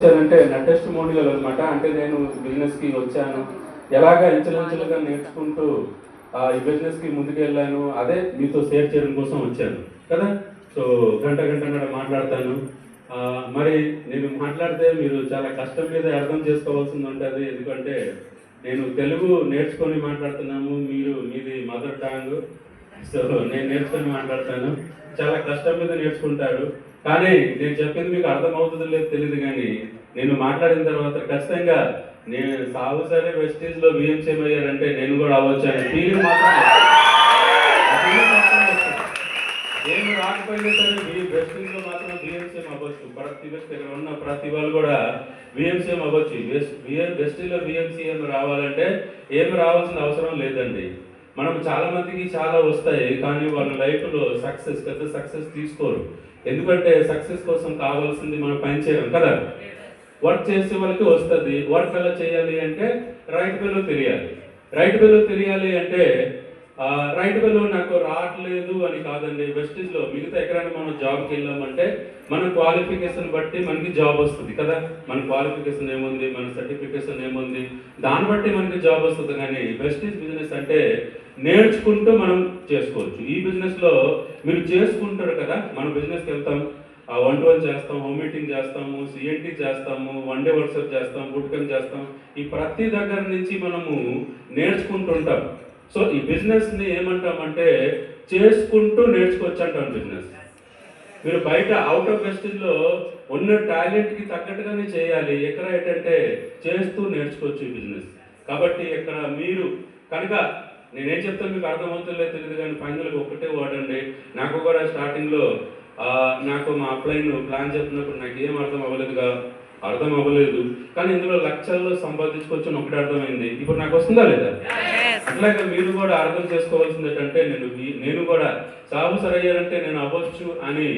అంటే నా టెస్టిమోనియల్ అనమాట. అంటే నేను బిజినెస్కి వచ్చాను, ఎలాగా ఇంచుమించులుగా నేర్చుకుంటూ ఈ బిజినెస్కి ముందుకెళ్ళాను, అదే మీతో షేర్ చేయడం కోసం వచ్చాను కదా. సో గంటన్నర మాట్లాడతాను. మరి నేను మాట్లాడితే మీరు చాలా కష్టం మీద అర్థం చేసుకోవాల్సింది ఉంటుంది. ఎందుకంటే నేను తెలుగు నేర్చుకొని మాట్లాడుతున్నాము, మీది మదర్ టాంగ్. సో నేను నేర్చుకొని మాట్లాడతాను, చాలా కష్టం మీద నేర్చుకుంటారు. కానీ నేను చెప్పింది మీకు అర్థమవుతుందో లేదో తెలియదు, కానీ నేను మాట్లాడిన తర్వాత ఖచ్చితంగా నేను సాగు సరే వెస్టేజ్లో బిఎంసీఎం అయ్యారంటే నేను కూడా అవ్వచ్చు అనే ఫీలింగ్ మాత్రం నేను రాకపోయినా సరే మీ వెస్టేజ్లో మాత్రం బిఎంసీఎం అవ్వచ్చు. ఇక్కడ ఉన్న ప్రతి వాళ్ళు కూడా బిఎంసీఎం అవ్వచ్చు. వెస్టేజ్లో బిఎంసీఎం రావాలంటే ఏమి రావాల్సిన అవసరం లేదండి. మనం చాలా మందికి చాలా వస్తాయి, కానీ వాళ్ళ లైఫ్లో పెద్ద సక్సెస్ తీసుకోరు. ఎందుకంటే సక్సెస్ కోసం కావాల్సింది మనం పని చేయడం కదా. వర్క్ చేసే వాళ్ళకి వస్తుంది. వర్క్ ఎలా చేయాలి అంటే రైట్ వేలో తెలియాలి. రైట్ వేలో తెలియాలి అంటే రైట్ వేలో నాకు రావట్లేదు అని కాదండి. వెస్టేజ్లో మిగతా ఎక్కడైనా మనం జాబ్కి వెళ్ళామంటే మన క్వాలిఫికేషన్ బట్టి మనకి జాబ్ వస్తుంది కదా. మన క్వాలిఫికేషన్ ఏముంది, మన సర్టిఫికేషన్ ఏముంది, దాన్ని బట్టి మనకి జాబ్ వస్తుంది. కానీ వెస్టేజ్ బిజినెస్ అంటే నేర్చుకుంటూ మనం చేసుకోవచ్చు. ఈ బిజినెస్లో మీరు చేసుకుంటారు కదా. మన బిజినెస్కి వెళ్తాం, 1-to-1 చేస్తాం, హోమ్ మీటింగ్ చేస్తాము, సిఎన్టీ చేస్తాము, 1 డే వర్క్షాప్ చేస్తాం, బూట్ క్యాంప్ చేస్తాం. ఈ ప్రతి దగ్గర నుంచి మనము నేర్చుకుంటుంటాం. సో ఈ బిజినెస్ని ఏమంటామంటే చేసుకుంటూ నేర్చుకోవచ్చు అంటాం బిజినెస్. మీరు బయట అవుట్ ఆఫ్ వెస్టేజ్లో ఉన్న టాలెంట్కి తగ్గట్టుగానే చేయాలి. ఎక్కడ ఏంటంటే చేస్తూ నేర్చుకోవచ్చు ఈ బిజినెస్. కాబట్టి ఇక్కడ మీరు కనుక నేనేం చెప్తాను మీకు అర్థమవుతుందో తెలియదు, కానీ ఫైనల్గా ఒక్కటే వాడండి. నాకు కూడా స్టార్టింగ్లో నాకు మా అప్లైన్ ప్లాన్ చెప్తున్నప్పుడు నాకు ఏం అర్థం అవ్వలేదు. కానీ ఇందులో లక్షల్లో సంపాదించుకోవచ్చు ఒకటి అర్థమైంది. ఇప్పుడు నాకు వస్తుందా లేదా? అట్లాగే మీరు కూడా అర్థం చేసుకోవాల్సింది ఏంటంటే నేను కూడా సాగు సరయ్యారంటే నేను అవ్వచ్చు అని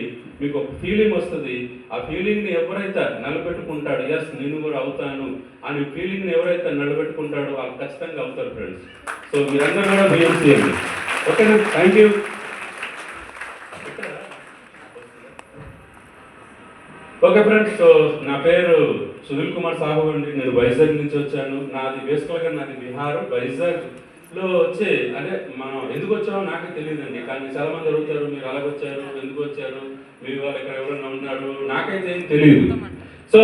మీకు ఒక ఫీలింగ్ వస్తుంది. ఆ ఫీలింగ్ని ఎవరైతే నిలబెట్టుకుంటాడు, ఎస్ నేను కూడా అవుతాను అని ఫీలింగ్ని ఎవరైతే నిలబెట్టుకుంటాడో వాళ్ళు ఖచ్చితంగా అవుతారు ఫ్రెండ్స్. సో మీరందరూ కూడా బిఎంసీ అండి. ఓకేనా? Thank you. Okay friends, so నా పేరు సునీల్ కుమార్ సాహు అండి. నేను వైజాగ్ నుంచి వచ్చాను. నాది బిహార్. వైజాగ్లో వచ్చి అంటే మనం ఎందుకు వచ్చామో నాకే తెలియదండి, కానీ చాలా మంది అడుగుతారు మీరు అలాగొచ్చారు, ఎందుకు వచ్చారు, మీ వాళ్ళు ఇక్కడ ఎవరైనా ఉన్నారు, నాకైతే ఏం తెలియదు. సో